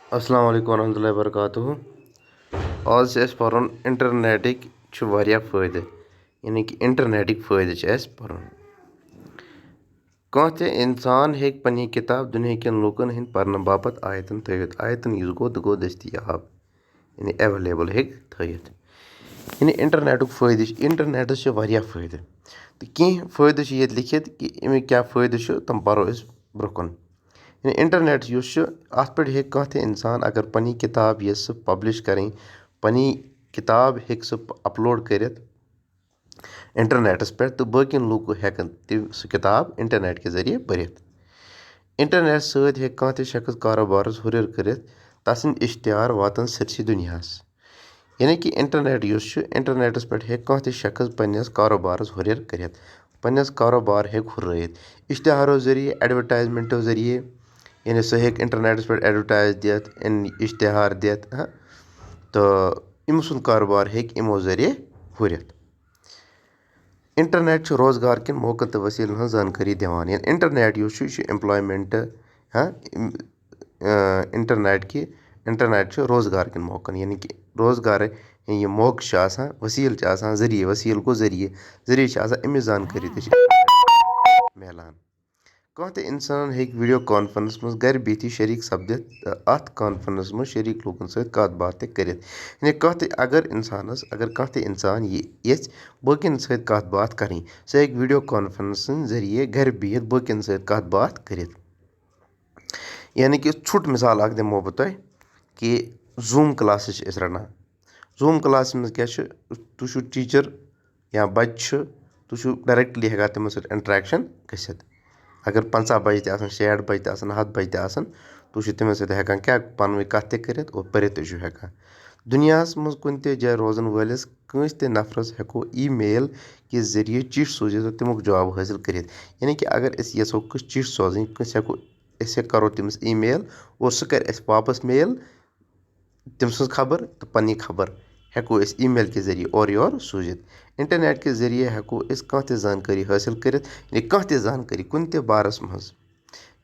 अस्सलाम वालेकुम वरहमतुल्लाहि वबरकातुहू। आज से पर्न इंटरनेटिक वारिया फ़ायदे यानी कि इंटरनेटिक फ़ायदे पर्न कह ते इंसान हेक पन्नी किताब दुनिया कन लूकन हिंद पर्न बापत आयतन थवित आयतन युस गो दस्तियाब यानी एवेलेबल हेक थवित यानी इंटरनेटुक फ़ायदे इंटरनेटस वारिया फ़ायदे तो कह फ़ायदे ये लिखित कि अमिक क्या फ़ायदे तम परो ब्रोकन यानी इंटरनेट अत पे हे कह ते इंसान अगर पन्नी किताब ये सह पब्लिश करें पन्नी किताब हे सह अपलोड कर इंटरनेटस पे तो बाकिन लूक हेकन सह किताब इंटरनेट के जरिए पढ़ित इंटरनेट सत हे कह शख्स कारोबार हुर कर तसन इश्तिहार वातन सरसी दुनियास यानी कि इंटरनेट इंटरनेटस पे हे कह शख्स पन्नस कारोबार हुर कर पन्नस कारोबार हे हुर्रत इश्तिहारों जरिए एडवर्टाइजमेंटों जरिए यानी सह हे इंटरनेटस पे एडवर्टाइज दित इश्तिहार दित तो अम सुंद कारोबार हे इमो जरिए हुरित इंटरनेट रोजगार किन मौकन तो वसीलन हज जानकारी दिवान इंटरनेट एम्प्लॉयमेंट इंटरनेट रोजगार किन मौकन यानी कि रोजगार ये मौका वसील जरिए वसील गो जरिए जरिए अमिच जानकारी मिलान कह ते इंसान हे वीडियो कॉन्फ्रेंस मज घर बिहती शरीक सपदित अत कॉन्फ्रेंस मज शरीक लूकन सत कत बात कर यानी कह ते अगर कह ते इंसान ये बाकिन सत कत बात करें सह हे वीडियो कॉन्फ्रेंस जरिए घर बिहित बाकिन सत कत बात कर यानी कि छुट मिसाल अख दिमो बह तुह कि जूम क्लास रटान जूम क्लास मज क्या तुह टीचर या बच्चे तुह डायरेक्टली हेकान तिमन सत इंटरेक्शन गसित अगर 50 बच्चे ते 60 बच्चे ते 100 बच्चे ते तुह तिमन सत हेकान क्या पन वन कत कर और पढ़ित हेकान दुनियास मज कुन ते जाए रोजन वालिस कंस ते नफरस हेको ईमेल के जरिए चिठ सोजित और तमुक जवाब हासिल कर यानी कि अगर यसो चिठ सोजन कंस हेको करो तमिस ईमेल और सह कर वापस मेल तम सज खबर तो पन्नी खबर हेको ईमेल के जरिए और योर सूजित इंटरनेट के जरिए हेको कह ते जानकारी हासिल कर यानी कह ते जानकारी कुन ते बारस मज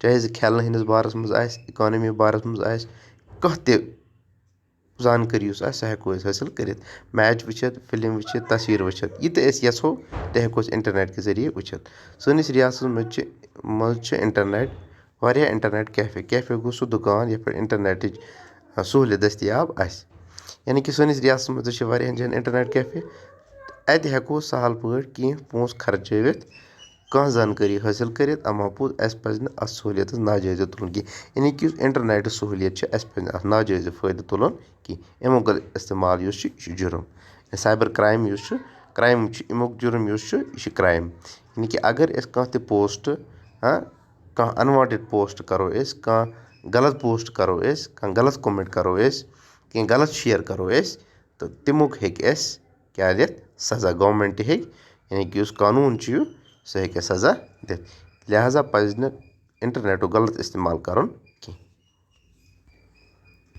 चाहे सह खेलन हंदिस बारस मज इकोनॉमी बारस मज कह ते जानकारी सह हेको हासिल कर मैच वुचित फिल्म वुचित तस्वीर वुचित यह यसो ते हेको इंटरनेट के जरिए वुचित सनिस रियासत मज इंटरनेट वारिया इंटरनेट कैफे गो सह दुकान ये इंटरनेट सहूलियत दस्तियाब यानी कि सनिस रियासत मज वारियान जायन इंटरनेट कैफे अत हेको सहल पे कह पोस खर्चवित कह जानकारी हासिल कर अमापोज अस पज अत सहूलियत नाजायज तुलन की यानी कि इंटरनेट सहूलियत अस पज अत नाजायज फायदे तुलन की अमुक इस्तेमाल जुर्म साइबर क्राइम क्राइम अमुक जुर्म यह क्राइम यानी कि अगर कह ते पोस्ट कह अनवांटेड पोस्ट करो कह गलत पोस्ट करो कह गलत कमेंट करो कह गलत शेयर करो तो तमुक क्या दित सज़ा गवर्नमेंट यानी कि कानून सह सज़ा दित लिहाजा पज इंटरनेटुक गलत इस्तेमाल कर